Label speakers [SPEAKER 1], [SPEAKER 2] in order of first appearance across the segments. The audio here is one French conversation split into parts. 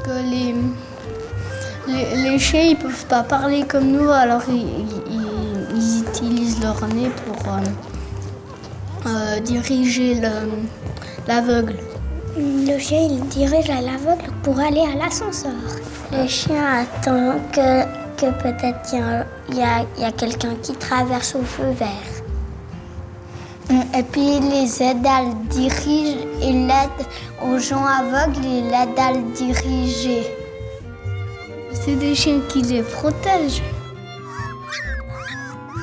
[SPEAKER 1] que les chiens, ils peuvent pas parler comme nous, alors ils utilisent leur nez pour diriger l'aveugle.
[SPEAKER 2] Le chien, il dirige à l'aveugle pour aller à l'ascenseur. Le chien attend que peut-être il y a quelqu'un qui traverse au feu vert. Et puis il les aide à le diriger, il aide aux gens aveugles, il aide à le diriger.
[SPEAKER 1] C'est des chiens qui les protègent.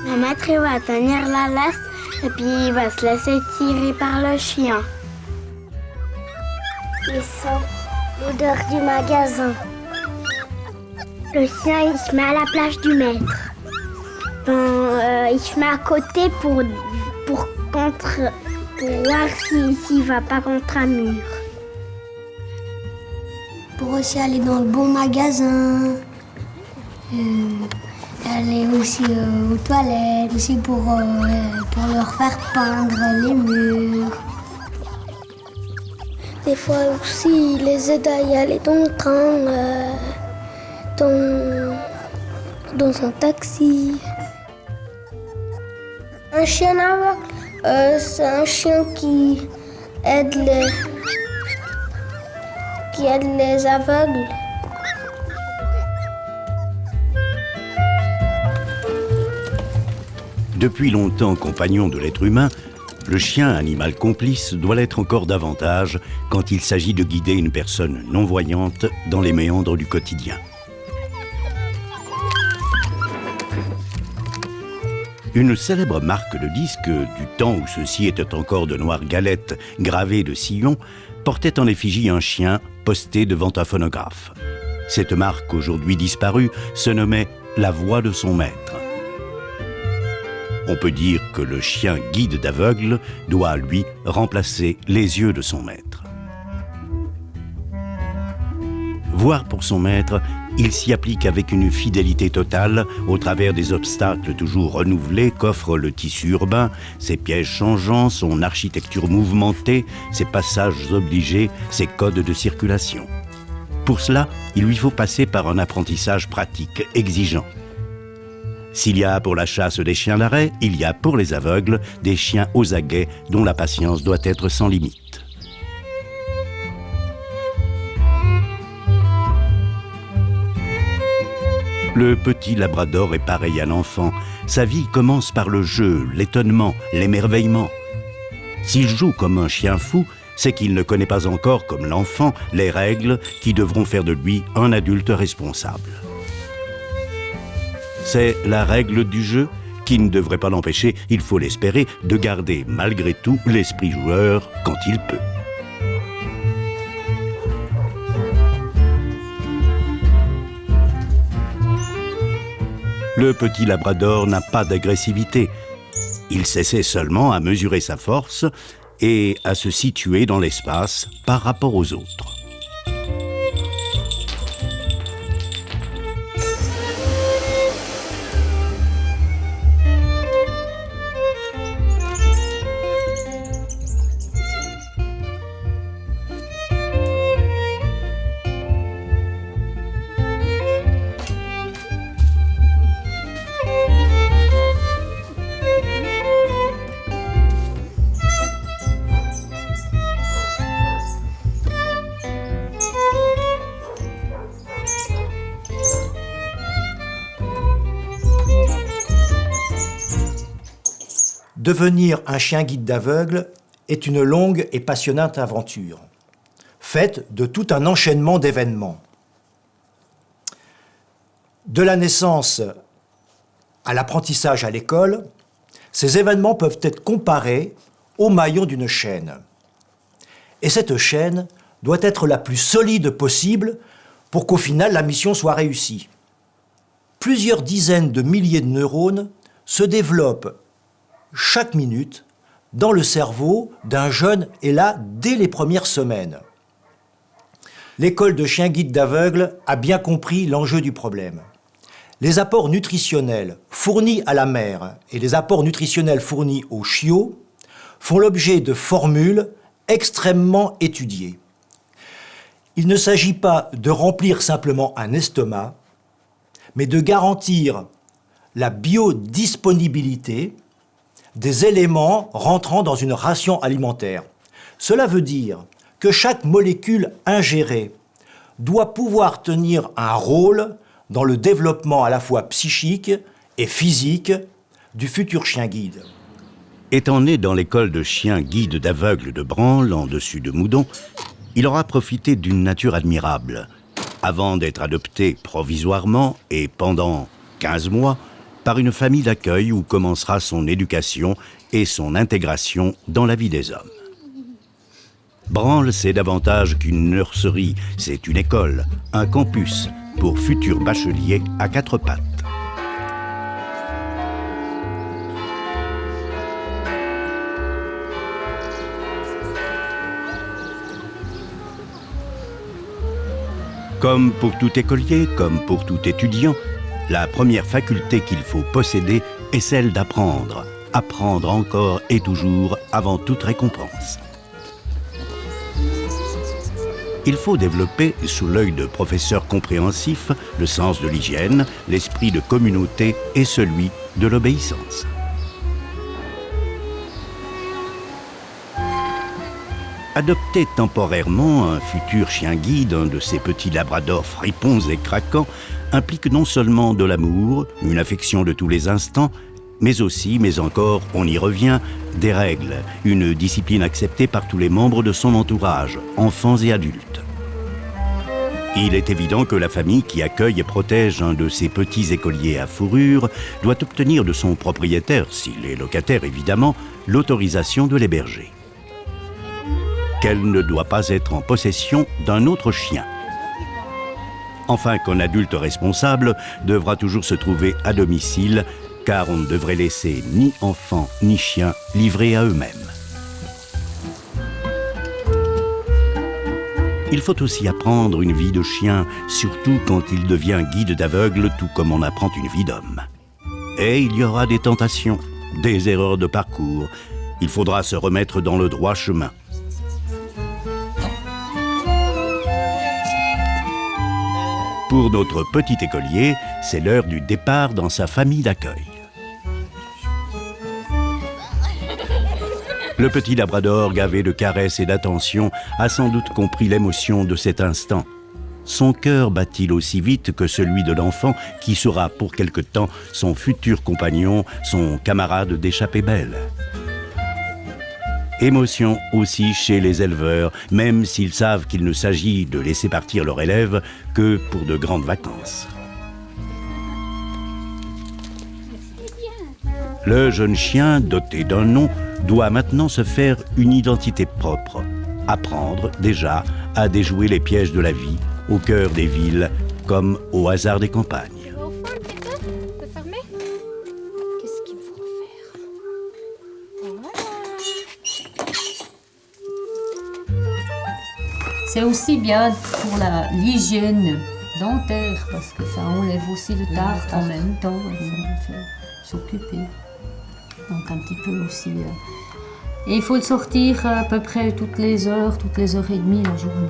[SPEAKER 2] Le maître il va tenir la laisse et puis il va se laisser tirer par le chien. Il sent l'odeur du magasin. Le chien il se met à la place du maître. Il se met à côté pour voir s'il va pas contre un mur.
[SPEAKER 1] Pour aussi aller dans le bon magasin, aller aussi aux toilettes, aussi pour leur faire peindre les murs.
[SPEAKER 2] Des fois aussi, il les aide à y aller dans le train, dans un taxi. Un chien aveugle, c'est un chien qui aide les aveugles.
[SPEAKER 3] Depuis longtemps compagnon de l'être humain, le chien, animal complice, doit l'être encore davantage quand il s'agit de guider une personne non-voyante dans les méandres du quotidien. Une célèbre marque de disques, du temps où ceux-ci étaient encore de noires galettes gravées de sillons, portait en effigie un chien posté devant un phonographe. Cette marque, aujourd'hui disparue, se nommait « La voix de son maître ». On peut dire que le chien guide d'aveugle doit, lui, remplacer les yeux de son maître. Voir pour son maître, il s'y applique avec une fidélité totale au travers des obstacles toujours renouvelés qu'offre le tissu urbain, ses pièges changeants, son architecture mouvementée, ses passages obligés, ses codes de circulation. Pour cela, il lui faut passer par un apprentissage pratique, exigeant. S'il y a pour la chasse des chiens d'arrêt, il y a pour les aveugles des chiens aux aguets dont la patience doit être sans limite. Le petit labrador est pareil à l'enfant. Sa vie commence par le jeu, l'étonnement, l'émerveillement. S'il joue comme un chien fou, c'est qu'il ne connaît pas encore, comme l'enfant, les règles qui devront faire de lui un adulte responsable. C'est la règle du jeu qui ne devrait pas l'empêcher, il faut l'espérer, de garder malgré tout l'esprit joueur quand il peut. Le petit labrador n'a pas d'agressivité. Il s'essaie seulement à mesurer sa force et à se situer dans l'espace par rapport aux autres.
[SPEAKER 4] Devenir un chien guide d'aveugle est une longue et passionnante aventure, faite de tout un enchaînement d'événements. De la naissance à l'apprentissage à l'école, ces événements peuvent être comparés aux maillons d'une chaîne. Et cette chaîne doit être la plus solide possible pour qu'au final la mission soit réussie. Plusieurs dizaines de milliers de neurones se développent chaque minute dans le cerveau d'un jeune et là dès les premières semaines. L'école de chiens guides d'aveugles a bien compris l'enjeu du problème. Les apports nutritionnels fournis à la mère et les apports nutritionnels fournis aux chiots font l'objet de formules extrêmement étudiées. il ne s'agit pas de remplir simplement un estomac, mais de garantir la biodisponibilité des éléments rentrant dans une ration alimentaire. Cela veut dire que chaque molécule ingérée doit pouvoir tenir un rôle dans le développement à la fois psychique et physique du futur chien guide.
[SPEAKER 3] Étant né dans l'école de chiens guides d'aveugles de Branle, en dessus de Moudon, il aura profité d'une nature admirable, avant d'être adopté provisoirement et pendant 15 mois par une famille d'accueil où commencera son éducation et son intégration dans la vie des hommes. Branle, c'est davantage qu'une nurserie, c'est une école, un campus pour futurs bacheliers à 4 pattes. Comme pour tout écolier, comme pour tout étudiant, la première faculté qu'il faut posséder est celle d'apprendre. Apprendre encore et toujours avant toute récompense. Il faut développer, sous l'œil de professeurs compréhensifs, le sens de l'hygiène, l'esprit de communauté et celui de l'obéissance. Adopter temporairement un futur chien guide, un de ces petits labradors fripons et craquants, implique non seulement de l'amour, une affection de tous les instants, mais aussi, mais encore, on y revient, des règles, une discipline acceptée par tous les membres de son entourage, enfants et adultes. Il est évident que la famille qui accueille et protège un de ces petits écoliers à fourrure doit obtenir de son propriétaire, s'il est locataire évidemment, l'autorisation de l'héberger. Qu'elle ne doit pas être en possession d'un autre chien. Enfin, qu'un adulte responsable devra toujours se trouver à domicile, car on ne devrait laisser ni enfants ni chiens livrés à eux-mêmes. Il faut aussi apprendre une vie de chien, surtout quand il devient guide d'aveugle, tout comme on apprend une vie d'homme. Et il y aura des tentations, des erreurs de parcours. Il faudra se remettre dans le droit chemin. Pour notre petit écolier, c'est l'heure du départ dans sa famille d'accueil. Le petit labrador, gavé de caresses et d'attention, a sans doute compris l'émotion de cet instant. Son cœur bat-il aussi vite que celui de l'enfant qui sera pour quelque temps son futur compagnon, son camarade d'échappée belle. Émotion aussi chez les éleveurs, même s'ils savent qu'il ne s'agit de laisser partir leur élève que pour de grandes vacances. Le jeune chien, doté d'un nom, doit maintenant se faire une identité propre. Apprendre, déjà, à déjouer les pièges de la vie, au cœur des villes, comme au hasard des campagnes.
[SPEAKER 5] C'est aussi bien pour l'hygiène dentaire, parce que ça enlève aussi le tartre en même temps, et ça fait s'occuper. Donc un petit peu aussi. Et il faut le sortir à peu près toutes les heures et demie la journée.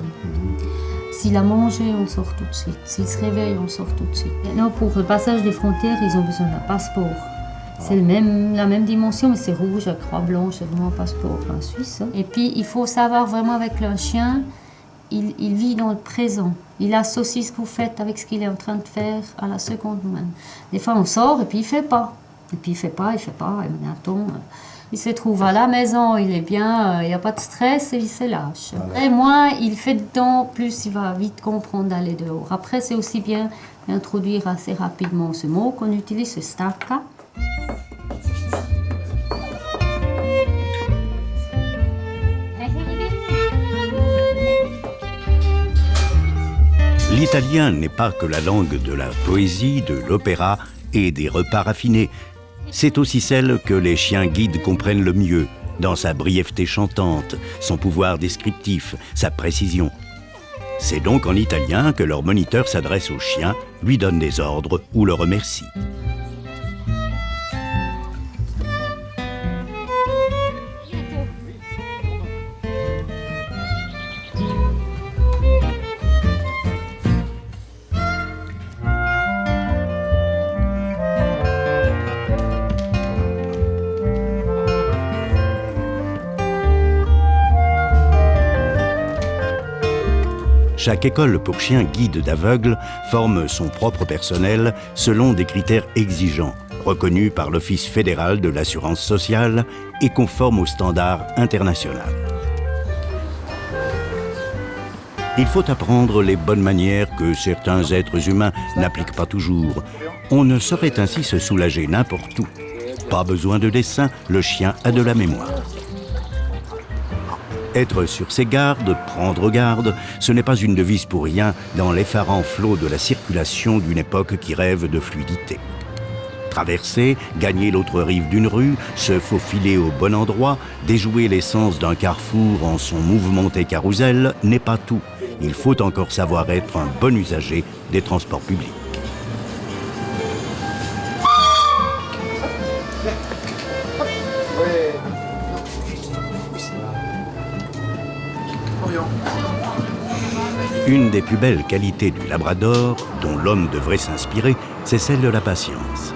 [SPEAKER 5] S'il a mangé, on sort tout de suite. S'il se réveille, on sort tout de suite. Maintenant, pour le passage des frontières, ils ont besoin d'un passeport. C'est la même dimension, mais c'est rouge, à croix blanche, c'est vraiment un passeport en Suisse. Et puis, il faut savoir vraiment avec le chien, il vit dans le présent. Il associe ce que vous faites avec ce qu'il est en train de faire à la seconde main. Des fois, on sort et puis il ne fait pas. Et puis il ne fait pas. Et maintenant, il se trouve à la maison, il est bien, il n'y a pas de stress et il se lâche. Et moins il fait dedans, plus il va vite comprendre d'aller dehors. Après, c'est aussi bien d'introduire assez rapidement ce mot qu'on utilise, ce stacca.
[SPEAKER 3] L'italien n'est pas que la langue de la poésie, de l'opéra et des repas raffinés. C'est aussi celle que les chiens guides comprennent le mieux, dans sa brièveté chantante, son pouvoir descriptif, sa précision. C'est donc en italien que leur moniteur s'adresse au chien, lui donne des ordres ou le remercie. Chaque école pour chiens guide d'aveugles forme son propre personnel selon des critères exigeants, reconnus par l'Office fédéral de l'assurance sociale et conformes aux standards internationaux. Il faut apprendre les bonnes manières que certains êtres humains n'appliquent pas toujours. On ne saurait ainsi se soulager n'importe où. Pas besoin de dessin, le chien a de la mémoire. Être sur ses gardes, prendre garde, ce n'est pas une devise pour rien dans l'effarant flot de la circulation d'une époque qui rêve de fluidité. Traverser, gagner l'autre rive d'une rue, se faufiler au bon endroit, déjouer l'essence d'un carrefour en son mouvementé carrousel n'est pas tout. Il faut encore savoir être un bon usager des transports publics. Une des plus belles qualités du labrador, dont l'homme devrait s'inspirer, c'est celle de la patience.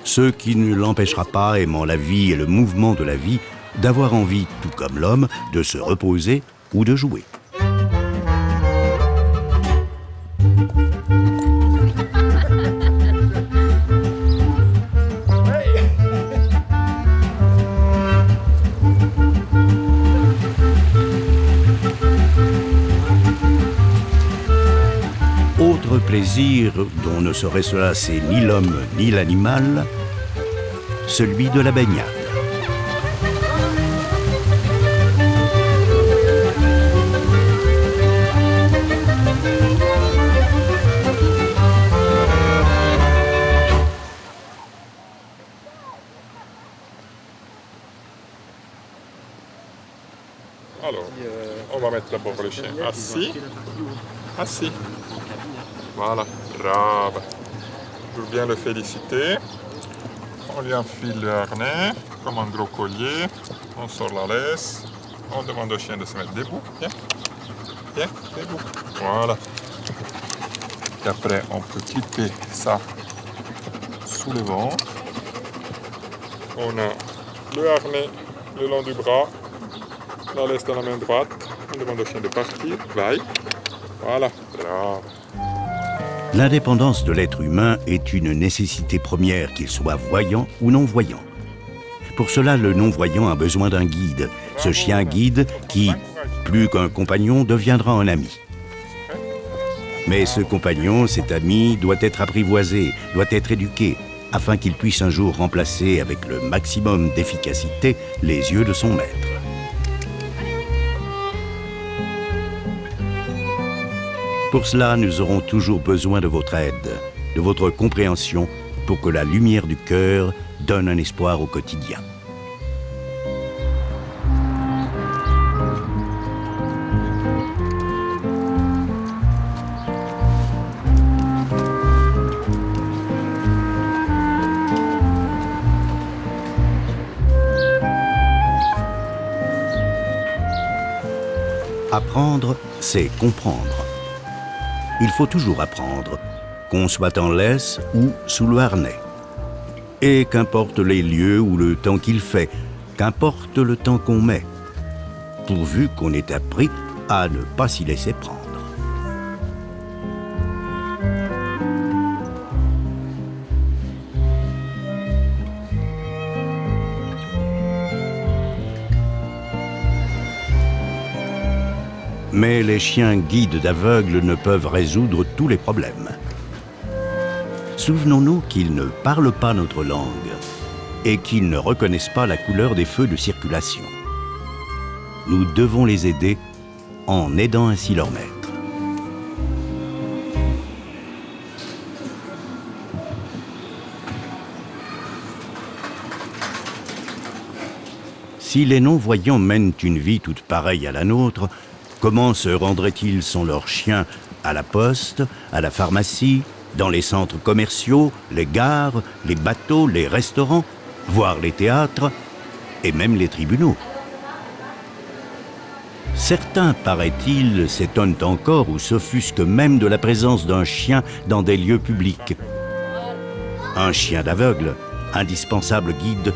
[SPEAKER 3] Ce qui ne l'empêchera pas, aimant la vie et le mouvement de la vie, d'avoir envie, tout comme l'homme, de se reposer ou de jouer. Autre plaisir dont ne saurait se lasser ni l'homme ni l'animal, celui de la baignade.
[SPEAKER 6] Alors, on va mettre d'abord le chien assis. Assis. Voilà, bravo. Je veux bien le féliciter. On lui enfile le harnais, comme un gros collier. On sort la laisse. On demande au chien de se mettre debout. Bien. Bien, debout. Voilà. Et après, on peut clipper ça sous le ventre. On a le harnais le long du bras. La laisse dans la main droite. On demande au chien de partir. Bye. Voilà. Bravo.
[SPEAKER 3] L'indépendance de l'être humain est une nécessité première, qu'il soit voyant ou non-voyant. Pour cela, le non-voyant a besoin d'un guide. Ce chien guide qui, plus qu'un compagnon, deviendra un ami. Mais ce compagnon, cet ami, doit être apprivoisé, doit être éduqué, afin qu'il puisse un jour remplacer avec le maximum d'efficacité les yeux de son maître. Pour cela, nous aurons toujours besoin de votre aide, de votre compréhension, pour que la lumière du cœur donne un espoir au quotidien. Apprendre, c'est comprendre. Il faut toujours apprendre, qu'on soit en laisse ou sous le harnais. Et qu'importe les lieux ou le temps qu'il fait, qu'importe le temps qu'on met, pourvu qu'on ait appris à ne pas s'y laisser prendre. Mais les chiens guides d'aveugles ne peuvent résoudre tous les problèmes. Souvenons-nous qu'ils ne parlent pas notre langue et qu'ils ne reconnaissent pas la couleur des feux de circulation. Nous devons les aider en aidant ainsi leur maître. Si les non-voyants mènent une vie toute pareille à la nôtre, comment se rendraient-ils sans leurs chiens à la poste, à la pharmacie, dans les centres commerciaux, les gares, les bateaux, les restaurants, voire les théâtres et même les tribunaux? Certains, paraît-il, s'étonnent encore ou s'offusquent même de la présence d'un chien dans des lieux publics. Un chien d'aveugle, indispensable guide,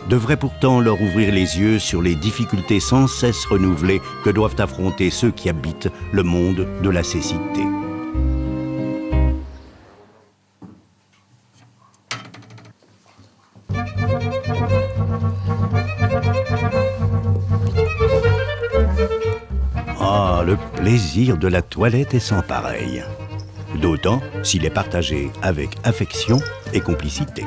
[SPEAKER 3] devrait pourtant leur ouvrir les yeux sur les difficultés sans cesse renouvelées que doivent affronter ceux qui habitent le monde de la cécité. Ah, le plaisir de la toilette est sans pareil. D'autant s'il est partagé avec affection et complicité.